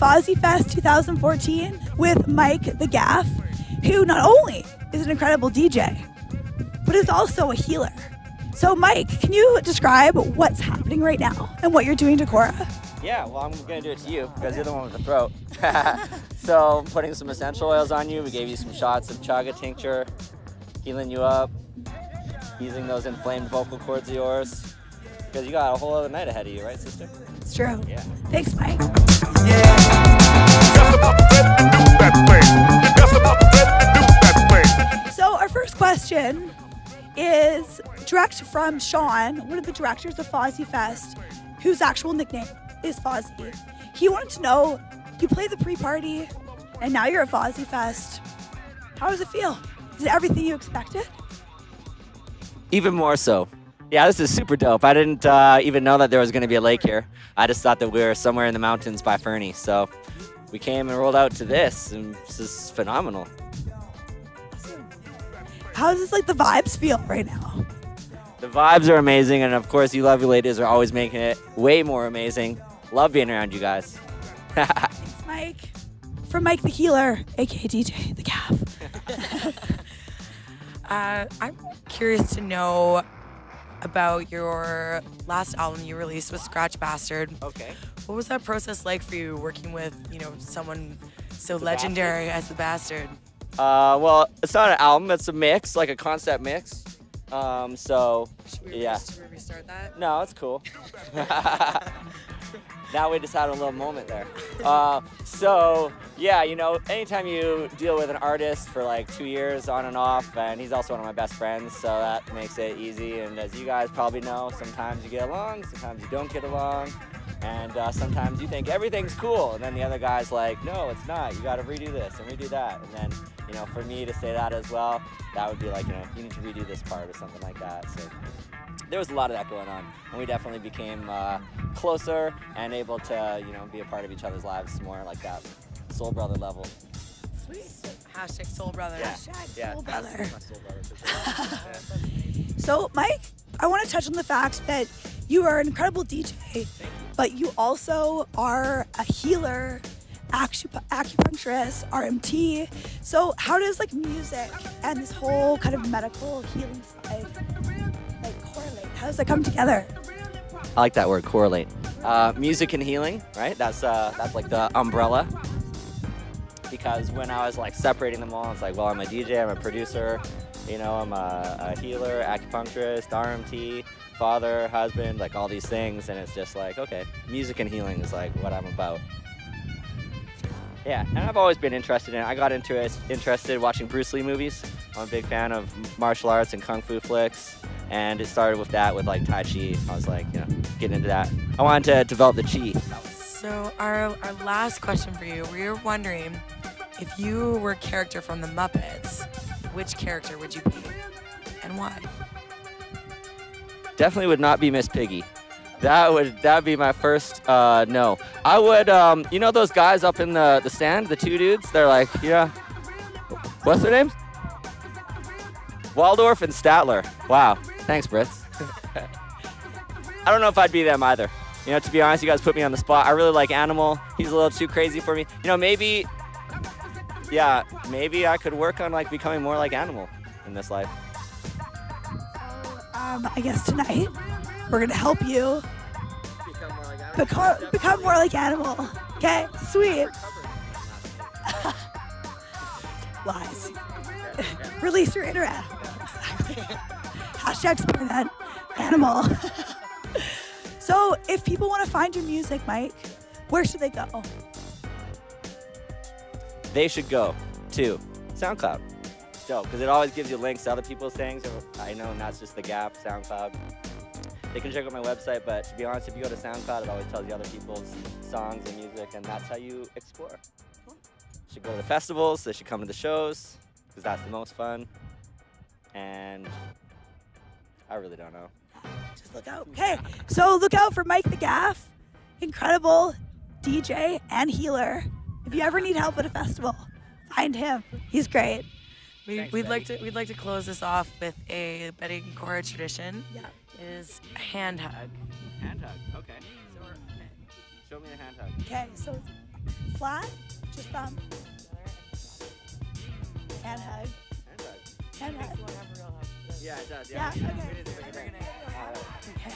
Fozzyfest 2014 with Mike the Gaff, who not only is an incredible DJ, but is also a healer. So Mike, can you describe what's happening right now and what you're doing to Kora? Yeah, well, I'm going to do it to you because you're the one with the throat. So I'm putting some essential oils on you. We gave you some shots of chaga tincture, healing you up, easing those inflamed vocal cords of yours. Because you got a whole other night ahead of you, right, sister? It's true. Yeah. Thanks, Mike. So our first question is direct from Sean, one of the directors of Fozzyfest, whose actual nickname is Fozzy. He wanted to know, you played the pre-party, and now you're at Fozzyfest. How does it feel? Is it everything you expected? Even more so. Yeah, this is super dope. I didn't even know that there was going to be a lake here. I just thought that we were somewhere in the mountains by Fernie. So we came and rolled out to this, and this is phenomenal. How does the vibes feel right now? The vibes are amazing, and of course, you lovely ladies are always making it way more amazing. Love being around you guys. Thanks, Mike. From Mike the Healer, aka DJ the Gaff. I'm curious to know about your last album you released with Skratch Bastid. Okay. What was that process like for you, working with someone so legendary as the Bastard? Well, it's not an album, it's a mix, like a concept mix. So, yeah. Should we restart that? No, it's cool. Now we just had a little moment there. So, yeah, anytime you deal with an artist for like 2 years on and off, and he's also one of my best friends, so that makes it easy. And as you guys probably know, sometimes you get along, sometimes you don't get along, and sometimes you think everything's cool, and then the other guy's like, no, it's not. You got to redo this and redo that. And then, for me to say that as well, that would be like, you need to redo this part or something like that. So there was a lot of that going on, and we definitely became closer and able to, be a part of each other's lives more like that soul brother level. Sweet. Hashtag soul brother. Yeah. Hashtag soul brother. That's my soul brother for sure. So, Mike, I want to touch on the fact that you are an incredible DJ, but you also are a healer, acupuncturist, RMT. So how does music and this whole kind of medical healing side correlate? How does that come together? I like that word, correlate. Music and healing, right? That's like the umbrella. Because when I was separating them all, it's like, well, I'm a DJ, I'm a producer, I'm a healer, acupuncturist, RMT, father, husband, all these things, and it's just like, okay, music and healing is what I'm about. Yeah, and I've always been interested in it. I got interested watching Bruce Lee movies. I'm a big fan of martial arts and kung fu flicks, and it started with that, with Tai Chi. I was getting into that. I wanted to develop the Chi. So our last question for you, we were wondering, if you were a character from the Muppets, which character would you be, and why? Definitely would not be Miss Piggy. That would be my first no. I would those guys up in the stand, the two dudes, they're like, what's their names? Waldorf and Statler. Wow. Thanks, Brits. I don't know if I'd be them either. To be honest, you guys put me on the spot. I really like Animal. He's a little too crazy for me. Maybe I could work on becoming more like Animal in this life. I guess tonight we're gonna help you become more like Animal. Okay, sweet. Lies. Release your inner animal. Exactly. Hashtag experiment animal. So, if people want to find your music, Mike, where should they go? They should go to SoundCloud. It's dope, because it always gives you links to other people's things. I know, and that's just the Gaff, SoundCloud. They can check out my website, but to be honest, if you go to SoundCloud, it always tells you other people's songs and music, and that's how you explore. Cool. Should go to the festivals, they should come to the shows, because that's the most fun. And I really don't know. Just look out. Okay, so look out for Mike the Gaff, incredible DJ and healer. If you ever need help at a festival, find him. He's great. We'd like to close this off with a Betty and Kora tradition. Yeah. It is a hand hug. Hand hug, okay. Show me a hand hug. Okay, so Flat? Just thumb. And hug. And hug. Yeah, it does. Yeah, Yeah. okay. We did bring it in. Okay.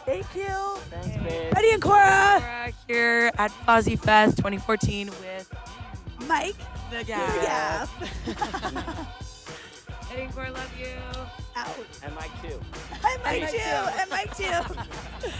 Thank you. Thanks, babe. Ready and Kora. We're here at Fozzyfest 2014 with Mike. the Gaff. Eddie and Kora, love you. Out. And Mike too. And Mike too. And Mike too.